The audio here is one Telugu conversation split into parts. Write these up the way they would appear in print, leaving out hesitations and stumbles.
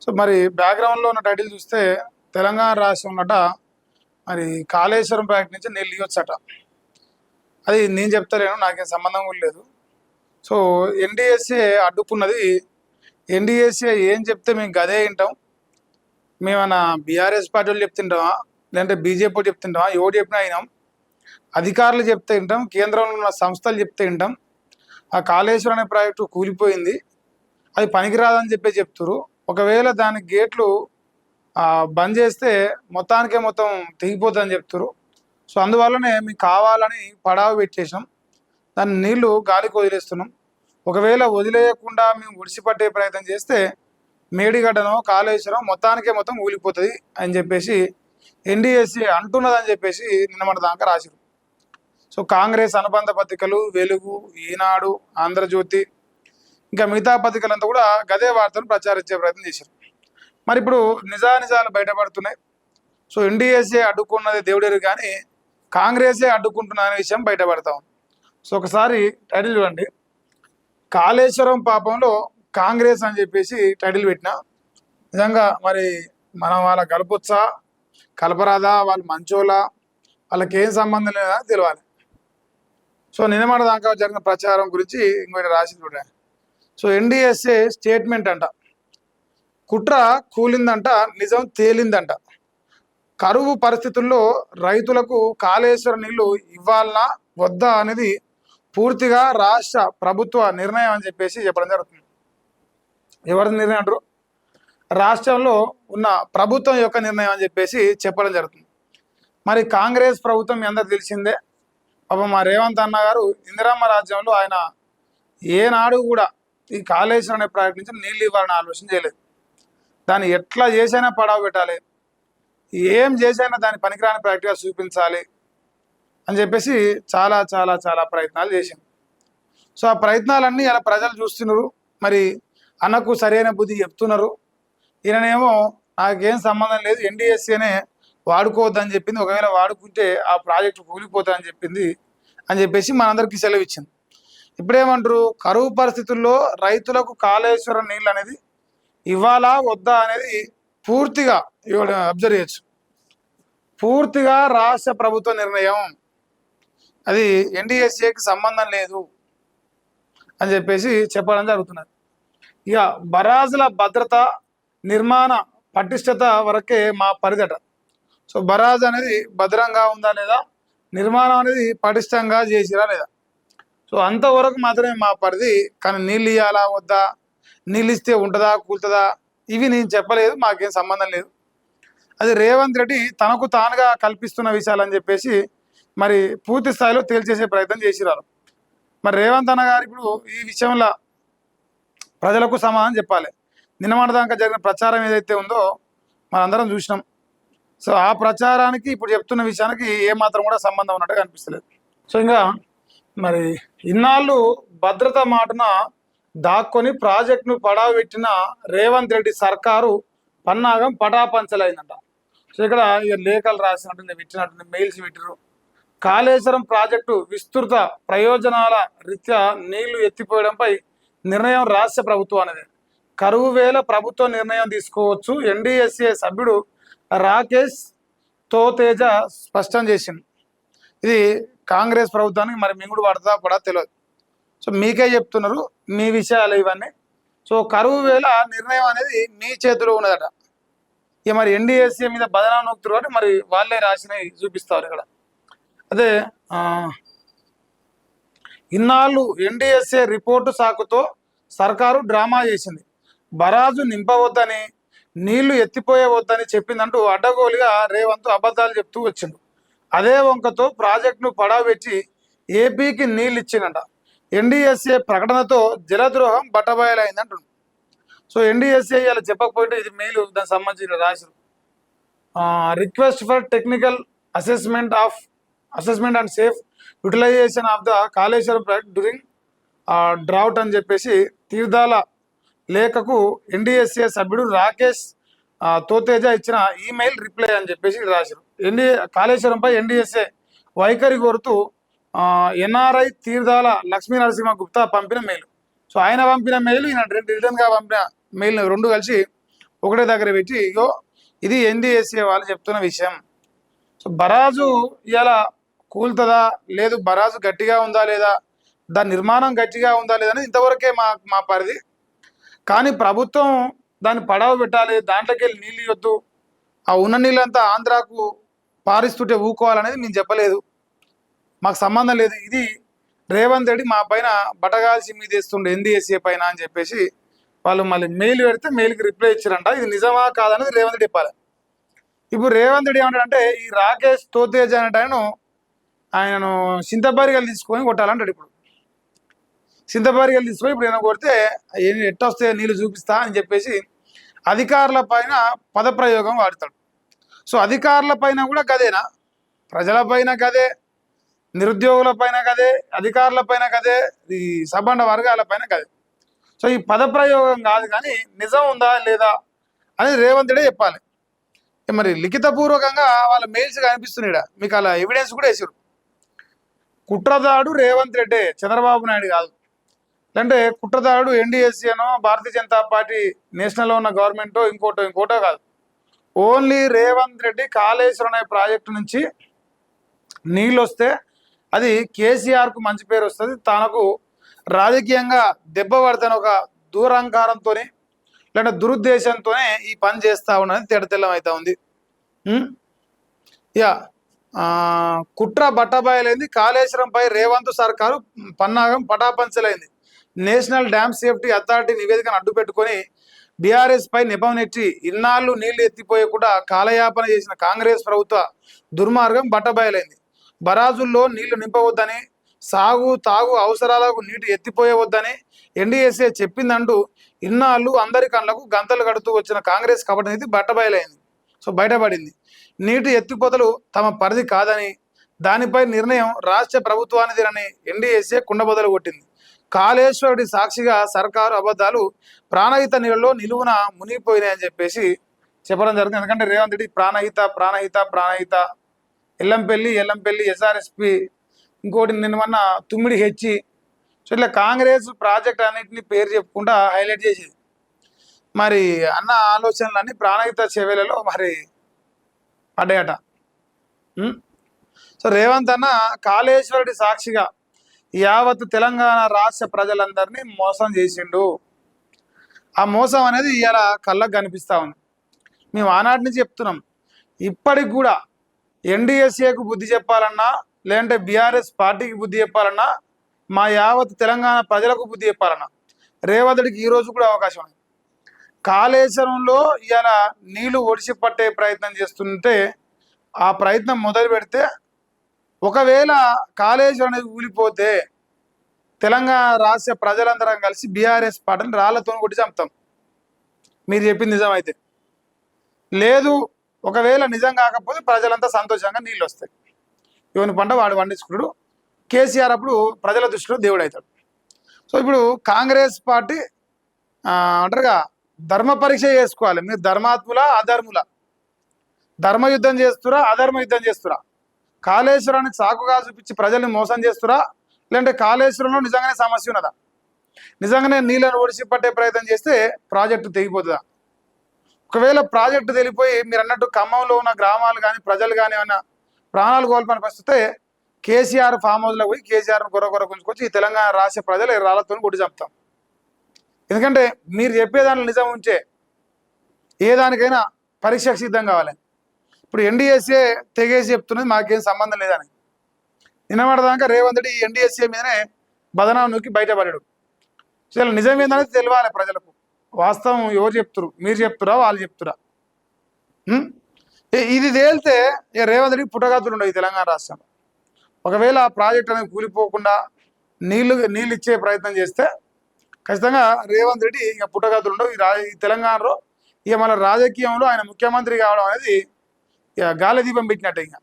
సో మరి బ్యాక్గ్రౌండ్లో ఉన్న టైటిల్ చూస్తే తెలంగాణ రాష్ట్రం ఉన్నట మరి కాళేశ్వరం ప్రాజెక్ట్ నుంచి నీళ్ళు ఇవ్వచ్చట. అది నేను చెప్తలేను, నాకేం సంబంధం కూడా లేదు. So NDSA అడ్డుకున్నది. ఎన్డీఎస్ఏ ఏం చెప్తే మేము గదే వింటాం. మేమన్నా బీఆర్ఎస్ పార్టీ వాళ్ళు చెప్తుంటామా, లేదంటే బీజేపీ చెప్తుంటామా? ఎవరు చెప్పినా అయినాం. అధికారులు చెప్తే వింటాం, కేంద్రంలో ఉన్న సంస్థలు చెప్తే వింటాం. ఆ కాళేశ్వరం అనే ప్రాజెక్టు కూలిపోయింది, అది పనికిరాదని చెప్తున్నారు. ఒకవేళ దాని గేట్లు బంద్ చేస్తే మొత్తానికే మొత్తం తెగిపోతుందని చెప్తారు. సో అందువల్లనే మీకు కావాలని పడావు పెట్టేసాం, దాన్ని నీళ్లు గాలికి వదిలేస్తున్నాం. ఒకవేళ వదిలేయకుండా మేము ఒడిసిపట్టే ప్రయత్నం చేస్తే మేడిగడ్డనో కాళేశ్వరం మొత్తానికే మొత్తం ఊలిపోతుంది అని చెప్పేసి ఎన్డీఎస్ఏ అంటున్నదని చెప్పేసి నిన్న మన దాకా రాశారు. సో కాంగ్రెస్ అనుబంధ పత్రికలు వెలుగు, ఈనాడు, ఆంధ్రజ్యోతి ఇంకా మిగతా పత్రికలంతా కూడా గదే వార్తను ప్రచారించే ప్రయత్నం చేశారు. మరి ఇప్పుడు నిజానిజాలు బయటపడుతున్నాయి. సో ఎన్డీఎస్ఏ అడ్డుకున్నది దేవుడేరు, కానీ కాంగ్రెసే అడ్డుకుంటున్న అనే విషయం బయటపడతాం. సో ఒకసారి టైటిల్ చూడండి, కాళేశ్వరం పాపంలో కాంగ్రెస్ అని చెప్పేసి టైటిల్ పెట్టిన. నిజంగా మరి మనం వాళ్ళ కలపొచ్చా కలపరాదా, వాళ్ళు మంచోలా, వాళ్ళకి ఏం సంబంధం లేదా తెలియాలి. సో నిన్నమాట దాకా జరిగిన ప్రచారం గురించి ఇంకోటి రాసింది కూడా. సో ఎన్డీఎస్ఏ స్టేట్మెంట్ అంట, కుట్ర కూలిందంట, నిజం తేలిందంట. కరువు పరిస్థితుల్లో రైతులకు కాళేశ్వరం నీళ్లు ఇవ్వాలనా వద్దా అనేది పూర్తిగా రాష్ట్ర ప్రభుత్వ నిర్ణయం అని చెప్పేసి చెప్పడం జరుగుతుంది. ఎవరి నిర్ణయం అంటారు? రాష్ట్రంలో ఉన్న ప్రభుత్వం యొక్క నిర్ణయం అని చెప్పేసి చెప్పడం జరుగుతుంది. మరి కాంగ్రెస్ ప్రభుత్వం మీ అందరికి తెలిసిందే. పాపం మా రేవంత్ అన్న గారు ఇందిరమ్మ రాజ్యంలో ఆయన ఏనాడు కూడా ఈ కాళేశ్వరం అనే ప్రాజెక్ట్ నుంచి నీళ్ళు ఇవ్వాలని ఆలోచన చేయలేదు. దాన్ని ఎట్లా చేసైనా పడవ పెట్టాలి, ఏం చేసైనా దాన్ని పనికిరాని ప్రాజెక్టుగా చూపించాలి అని చెప్పేసి చాలా చాలా చాలా ప్రయత్నాలు చేసింది. సో ఆ ప్రయత్నాలన్నీ ఇలా ప్రజలు చూస్తున్నారు. మరి అన్నకు సరైన బుద్ధి చెప్తున్నారు. ఈయననేమో నాకేం సంబంధం లేదు, ఎన్డీఎస్ఏనే వాడుకోవద్దని చెప్పింది, ఒకవేళ వాడుకుంటే ఆ ప్రాజెక్టు కూలిపోతుందని చెప్పింది అని చెప్పేసి మనందరికీ సెలవు ఇచ్చింది. ఇప్పుడేమంటారు, కరువు పరిస్థితుల్లో రైతులకు కాళేశ్వరం నీళ్ళు అనేది ఇవ్వాలా వద్దా అనేది పూర్తిగా అబ్జర్వ్ చేయొచ్చు. పూర్తిగా రాష్ట్ర ప్రభుత్వ నిర్ణయం, అది ఎన్డీఎస్ఏకి సంబంధం లేదు అని చెప్పేసి చెప్పడం జరుగుతున్నది. ఇక బరాజుల భద్రత నిర్మాణ పటిష్టత వరకే మా పరిధట. సో బరాజ్ అనేది భద్రంగా ఉందా లేదా, నిర్మాణం అనేది పటిష్టంగా చేసిరా లేదా, సో అంతవరకు మాత్రమే మా పరిధి. కానీ నీళ్ళు ఇవ్వాలా వద్దా, నీళ్ళు ఇస్తే ఉంటుందా కూలుతుందా, ఇవి నేను చెప్పలేదు, మాకేం సంబంధం లేదు. అది రేవంత్ రెడ్డి తనకు తానుగా కల్పిస్తున్న విషయాలని చెప్పేసి మరి పూర్తి స్థాయిలో తేల్చేసే ప్రయత్నం చేసిరారు. మరి రేవంత్ అన్న గారు ఇప్పుడు ఈ విషయంలో ప్రజలకు సమాధానం చెప్పాలి. నిన్నమాట దాకా జరిగిన ప్రచారం ఏదైతే ఉందో మనందరం చూసినాం. సో ఆ ప్రచారానికి ఇప్పుడు చెప్తున్న విషయానికి ఏమాత్రం కూడా సంబంధం ఉన్నట్టుగా అనిపిస్తలేదు. సో ఇంకా మరి ఇన్నాళ్ళు భద్రత మాటన దాక్కొని ప్రాజెక్టును పడావు పెట్టిన రేవంత్ రెడ్డి సర్కారు పన్నాగం పటాపంచలైందంట. సో ఇక్కడ ఇక లేఖలు రాసినట్టుంది, పెట్టినట్టుంది, మెయిల్స్ పెట్టిరు. కాళేశ్వరం ప్రాజెక్టు విస్తృత ప్రయోజనాల రీత్యా నీళ్లు ఎత్తిపోయడంపై నిర్ణయం రాష్ట్ర ప్రభుత్వం అనేది కరువు వేళ ప్రభుత్వ నిర్ణయం తీసుకోవచ్చు, ఎన్డీఎస్ఏ సభ్యుడు రాకేష్ తోతేజ స్పష్టం చేసింది. ఇది కాంగ్రెస్ ప్రభుత్వానికి మరి మింగుడు పడతా పడా తెలియదు. సో మీకే చెప్తున్నారు మీ విషయాలు ఇవన్నీ. సో కరువు వేళ నిర్ణయం అనేది మీ చేతిలో ఉన్నదట. ఇక మరి ఎన్డీఎస్ఏ మీద బదనా నొక్కుతారు కాబట్టి మరి వాళ్ళే రాసినవి చూపిస్తారు ఇక్కడ. అదే ఇన్నాళ్ళు ఎన్డీఎస్ఏ రిపోర్టు సాకుతో సర్కారు డ్రామా చేసింది, బరాజు నింపవద్దని నీళ్లు ఎత్తిపోయవద్దని చెప్పిందంటూ అడ్డగోలుగా రేవంత్ అబద్ధాలు చెప్తూ వచ్చిండు. అదే వంకతో ప్రాజెక్టును పడావెచ్చి ఏపీకి నీళ్ళు ఇచ్చిందంట. ఎన్డీఎస్ఏ ప్రకటనతో జలద్రోహం బట్టబయలైందంటు. సో ఎన్డీఎస్ఏ ఇలా చెప్పకపోతే ఇది మెయిల్ దానికి సంబంధించిన రాశారు. Request for technical assessment and safe utilisation of the Kaleshwaram project during drought అని చెప్పేసి తీర్థాల లేఖకు ఎన్డీఎస్ఏ సభ్యుడు రాకేష్ తోతేజ ఇచ్చిన ఈమెయిల్ రిప్లై అని చెప్పేసి రాశారు. కాళేశ్వరంపై ఎన్డీఎస్ఏ వైఖరి కోరుతూ ఎన్ఆర్ఐ తీర్థాల లక్ష్మీ నరసింహ గుప్తా పంపిన మెయిల్. సో ఆయన పంపిన మెయిల్, ఈయన రిటర్న్గా పంపిన మెయిల్ రెండు కలిసి ఒకటే దగ్గర పెట్టి ఇగో ఇది ఎన్డీఎస్ఏ వాళ్ళు చెప్తున్న విషయం. సో బరాజు ఇలా కూలుతుందా లేదు, బరాజు గట్టిగా ఉందా లేదా, దాని నిర్మాణం గట్టిగా ఉందా లేదా అనేది ఇంతవరకే మా పరిధి. కానీ ప్రభుత్వం దాన్ని పడవ పెట్టాలి, దాంట్లోకి వెళ్ళి నీళ్ళు ఇవ్వద్దు, ఆ ఉన్న నీళ్ళంతా ఆంధ్రాకు పారిస్తుంటే ఊకోవాలనేది మేము చెప్పలేదు, మాకు సంబంధం లేదు. ఇది రేవంత్ రెడ్డి మా పైన బటగాల్సి మీద వేస్తుండే ఎన్డీఎస్ఏ పైన అని చెప్పేసి వాళ్ళు మళ్ళీ మెయిల్ పెడితే మెయిల్కి రిప్లై ఇచ్చారంట. ఇది నిజమా కాదనేది రేవంత్ రెడ్డి చెప్పాలి. ఇప్పుడు రేవంత్ రెడ్డి ఏమంటాడంటే ఈ రాకేష్ తోతేజ్ అనే ఆయనను చింతబారిగలు తీసుకొని కొట్టాలంటాడు. ఇప్పుడు చింతబారిగలు తీసుకొని ఇప్పుడు ఏమైనా కొడితే ఎట్టొస్తే నీళ్ళు చూపిస్తా అని చెప్పేసి అధికారుల పైన పదప్రయోగం వాడతాడు. సో అధికారుల పైన కూడా గదేనా, ప్రజల పైన గదే, నిరుద్యోగుల పైన గదే, అధికారుల పైన గదే, ఈ సబండ వర్గాల పైన గదే. సో ఈ పదప్రయోగం కాదు కానీ నిజం ఉందా లేదా అని రేవంత్ రెడ్డి చెప్పాలి. మరి లిఖితపూర్వకంగా వాళ్ళ మెయిల్స్ కనిపిస్తున్నాయి, మీకు అలా ఎవిడెన్స్ కూడా వేసారు. కుట్రదాడు రేవంత్ రెడ్డి, చంద్రబాబు నాయుడు కాదు. అంటే కుట్రదాడు ఎన్డీఎస్ఏనో భారతీయ జనతా పార్టీ నేషనల్లో ఉన్న గవర్నమెంటో ఇంకోటో కాదు. ఓన్లీ రేవంత్ రెడ్డి కాళేశ్వరం అనే ప్రాజెక్టు నుంచి నీళ్ళు వస్తే అది కేసీఆర్కు మంచి పేరు వస్తుంది, తనకు రాజకీయంగా దెబ్బ పడతాను ఒక దూరంకారంతో లేదంటే దురుద్దేశంతోనే ఈ పని చేస్తూ ఉన్నది తెడతెల్లం అవుతా ఉంది. యా కుట్ర బట్టబయలైంది, కాళేశ్వరంపై రేవంత్ సర్కారు పన్నాగం పటాపంచలైంది. నేషనల్ డ్యామ్ సేఫ్టీ అథారిటీ నివేదికను అడ్డు పెట్టుకొని బీఆర్ఎస్ పై నెపం నెట్టి ఇన్నాళ్ళు నీళ్లు ఎత్తిపోయకుండా కాలయాపన చేసిన కాంగ్రెస్ ప్రభుత్వ దుర్మార్గం బట్టబయలైంది. బరాజుల్లో నీళ్లు నింపవద్దని, సాగు తాగు అవసరాలకు నీటి ఎత్తిపోయవద్దని ఎన్డీఎస్ఏ చెప్పిందంటూ ఇన్నాళ్ళు అందరి కళ్ళకు గంతలు కడుతూ వచ్చిన కాంగ్రెస్ కపట నీతి బట్టబయలైంది. సో బయటపడింది. నీటి ఎత్తిపోతలు తమ పరిధి కాదని, దానిపై నిర్ణయం రాష్ట్ర ప్రభుత్వానిదేనని ఎన్డీఎస్ఏ కుండబొదలు కొట్టింది. కాళేశ్వరుడి సాక్షిగా సర్కారు అబద్ధాలు ప్రాణహిత నీళ్ళలో నిలువున మునిగిపోయినాయని చెప్పేసి చెప్పడం జరుగుతుంది. ఎందుకంటే రేవంత్ రెడ్డి ప్రాణహిత ఎల్లంపల్లి ఎస్ఆర్ఎస్పి, ఇంకోటి నిన్న తుమ్మిడి హెచ్చి, సో ఇట్లా కాంగ్రెస్ ప్రాజెక్ట్ అన్నింటినీ పేరు చెప్పుకుంటా హైలైట్ చేసేది. మరి అన్న ఆలోచనలన్నీ ప్రాణహిత చెవేలలో మరి పడ్డాయట. సో రేవంత్ అన్న కాళేశ్వరుడి సాక్షిగా యావత్ తెలంగాణ రాష్ట్ర ప్రజలందరినీ మోసం చేసిండు. ఆ మోసం అనేది ఇలా కళ్ళకు కనిపిస్తూ ఉంది. మేము ఆనాటి నుంచి చెప్తున్నాం, ఇప్పటికి కూడా ఎన్డీఎస్ఏకు బుద్ధి చెప్పాలన్నా లేదంటే బీఆర్ఎస్ పార్టీకి బుద్ధి చెప్పాలన్నా మా యావత్ తెలంగాణ ప్రజలకు బుద్ధి చెప్పాలన్నా రేవంత్ రెడ్డికి ఈరోజు కూడా అవకాశం ఉంది. కాళేశ్వరంలో ఇలా నీళ్లు ఒడిసి పట్టే ప్రయత్నం చేస్తుంటే ఆ ప్రయత్నం మొదలు పెడితే ఒకవేళ కాళేశ్వరం అనేది ఊలిపోతే తెలంగాణ రాష్ట్ర ప్రజలందరం కలిసి బీఆర్ఎస్ పార్టీని రాళ్లతో కొట్టి చంపుతాం, మీరు చెప్పింది నిజమైతే. లేదు ఒకవేళ నిజం కాకపోతే ప్రజలంతా సంతోషంగా నీళ్ళు వస్తాయి, ఇవన్నీ పంట వాడు పండించుకున్నాడు, కేసీఆర్ అప్పుడు ప్రజల దృష్టిలో దేవుడు అవుతాడు. సో ఇప్పుడు కాంగ్రెస్ పార్టీ అంటారుగా ధర్మ పరీక్ష చేసుకోవాలి, మీరు ధర్మాత్ముల అధర్ముల, ధర్మయుద్ధం చేస్తురా అధర్మ యుద్ధం చేస్తురా, కాళేశ్వరానికి సాకుగా చూపించి ప్రజల్ని మోసం చేస్తురా, లేదంటే కాళేశ్వరంలో నిజంగానే సమస్య ఉన్నదా, నిజంగానే నీళ్ళను ఒడిసి పట్టే ప్రయత్నం చేస్తే ప్రాజెక్టు తెగిపోతుందా. ఒకవేళ ప్రాజెక్టు తెలిపోయి మీరు అన్నట్టు ఖమ్మంలో ఉన్న గ్రామాలు కానీ ప్రజలు కానీ ఏమైనా ప్రాణాలు కోల్పోయిన పరిస్థితే కేసీఆర్ ఫామ్ హౌస్లో పోయి కేసీఆర్ను కొర గుంజుకొచ్చి ఈ తెలంగాణ రాష్ట్ర ప్రజలు రాళ్లతో కొట్టి చంపుతాం. ఎందుకంటే మీరు చెప్పేదాన్ని నిజం ఉంచే ఏ దానికైనా పరీక్షకు సిద్ధం కావాలి. ఇప్పుడు ఎన్డీఎస్ఏ తెగేసి చెప్తున్నది మాకేం సంబంధం లేదని, నిన్నమడదాకా రేవంత్ రెడ్డి ఈ ఎన్డీఎస్ఏ మీదనే బదనాం నూకి బయటపడాడు. అసలు నిజం ఏందనేది తెలియాలి ప్రజలకు. వాస్తవం ఎవరు చెప్తురు, మీరు చెప్తురా వాళ్ళు చెప్తురా? ఇది తేలితే ఇక రేవంత్ రెడ్డి పుట్టగతులు ఉండవు ఈ తెలంగాణ రాష్ట్రంలో. ఒకవేళ ఆ ప్రాజెక్ట్ అనేది కూలిపోకుండా నీళ్ళు ఇచ్చే ప్రయత్నం చేస్తే ఖచ్చితంగా రేవంత్ రెడ్డి ఇక పుట్టగతులు ఉండవు ఈ తెలంగాణలో. ఇక మన రాజకీయంలో ఆయన ముఖ్యమంత్రి కావడం అనేది ఇక గాలి దీపం పెట్టినట్టే ఇక.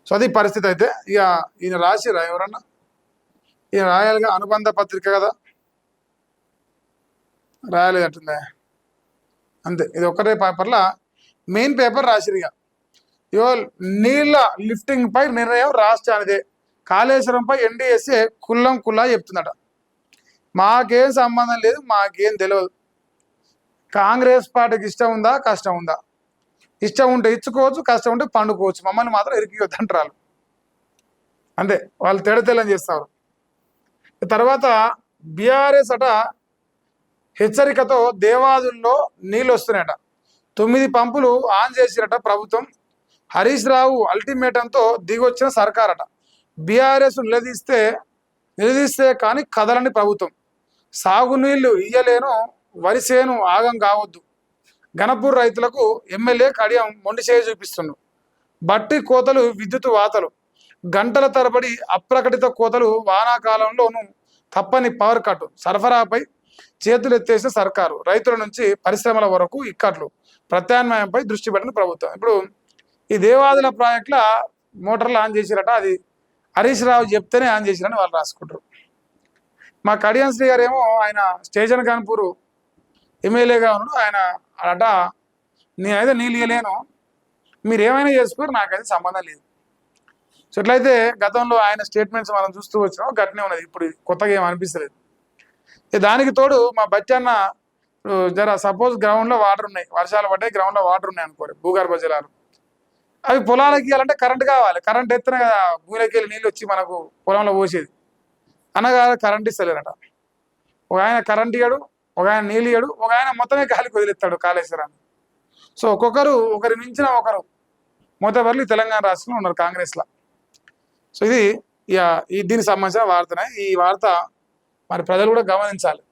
సో అది పరిస్థితి. అయితే ఇక ఈయన రాసిరా ఎవరన్నా, ఈయన రాయాలిగా, అనుబంధ పత్రిక కదా, రాయలేదట్టుందే అంతే. ఇది ఒక్కటే పేపర్లో మెయిన్ పేపర్ రాసిరు. ఇక నీళ్ళ లిఫ్టింగ్ పై నిర్ణయం రాష్ట్రానిదే, కాళేశ్వరంపై ఎన్డీఎస్ఏ కుల్లా చెప్తుందట. మాకేం సంబంధం లేదు, మాకేం తెలియదు. కాంగ్రెస్ పార్టీకి ఇష్టం ఉందా కష్టం ఉందా? ఇష్టం ఉంటే ఇచ్చుకోవచ్చు, కష్టం ఉంటే పండుకోవచ్చు, మమ్మల్ని మాత్రం ఇరికియొద్దు అంటారు. అంతే, వాళ్ళు తెలని చేస్తారు. తర్వాత బీఆర్ఎస్ అట హెచ్చరికతో దేవాదుల్లో నీళ్ళు వస్తున్నాయట. 9 పంపులు ఆన్ చేసిరట ప్రభుత్వం. హరీష్ రావు అల్టిమేటంతో దిగొచ్చిన సర్కారట. బీఆర్ఎస్ నిలదీస్తే కానీ కదలని ప్రభుత్వం. సాగునీళ్లు ఇయ్యలేను, వరిసేను ఆగం కావద్దు. గణపూర్ రైతులకు ఎమ్మెల్యే కడియం మొండి చేయి చూపిస్తుండు. బట్టి కోతలు, విద్యుత్ వాతలు, గంటల తరబడి అప్రకటిత కోతలు, వానాకాలంలోనూ తప్పని పవర్ కట్, సరఫరాపై చేతులెత్తేసిన సర్కారు, రైతుల నుంచి పరిశ్రమల వరకు ఇక్కట్లు, ప్రత్యామ్నాయంపై దృష్టి పెట్టిన ప్రభుత్వం. ఇప్పుడు ఈ దేవాదుల ప్రాజెక్టుల మోటార్లు ఆన్ చేసిరట. అది హరీష్ రావు చెప్తేనే ఆన్ చేసిరని వాళ్ళు రాసుకుంటారు. మా కడియం శ్రీ గారు ఏమో ఆయన స్టేషన్ కాన్పూర్ ఎమ్మెల్యేగా ఉన్నాడు. ఆయన అట నేనైతే నీళ్ళు ఇయ్యలేను, మీరు ఏమైనా చేసుకోరు, నాకైతే సంబంధం లేదు. సో ఎట్లయితే గతంలో ఆయన స్టేట్మెంట్స్ మనం చూస్తూ వచ్చినాం, గట్నే ఉన్నది. ఇప్పుడు కొత్తగా ఏం అనిపిస్తలేదు. దానికి తోడు మా బచ్చన్న జర సపోజ్ గ్రౌండ్లో వాటర్ ఉన్నాయి, వర్షాలు పడ్డాయి, గ్రౌండ్లో వాటర్ ఉన్నాయి అనుకోరు, భూగర్భ జలాలు, అవి పొలాలకి ఇవ్వాలంటే కరెంట్ కావాలి. కరెంట్ ఎత్తున కదా భూమిలోకి వెళ్ళి నీళ్ళు వచ్చి మనకు పొలంలో పోసేది. అనగా కరెంట్ ఇస్తలేరట. ఒక ఆయన కరెంట్ ఇయ్యడు, ఒక ఆయన నీళ్ళు ఇయ్యడు, ఒక ఆయన మొత్తమే గాలికి వదిలేస్తాడు కాళేశ్వరాన్ని. సో ఒకరి మించిన ఒకరు మొదటి తెలంగాణ రాష్ట్రంలో ఉన్నారు కాంగ్రెస్లో. సో ఇది దీనికి సంబంధించిన వార్తనే. ఈ వార్త మరి ప్రజలు కూడా గమనించాలి.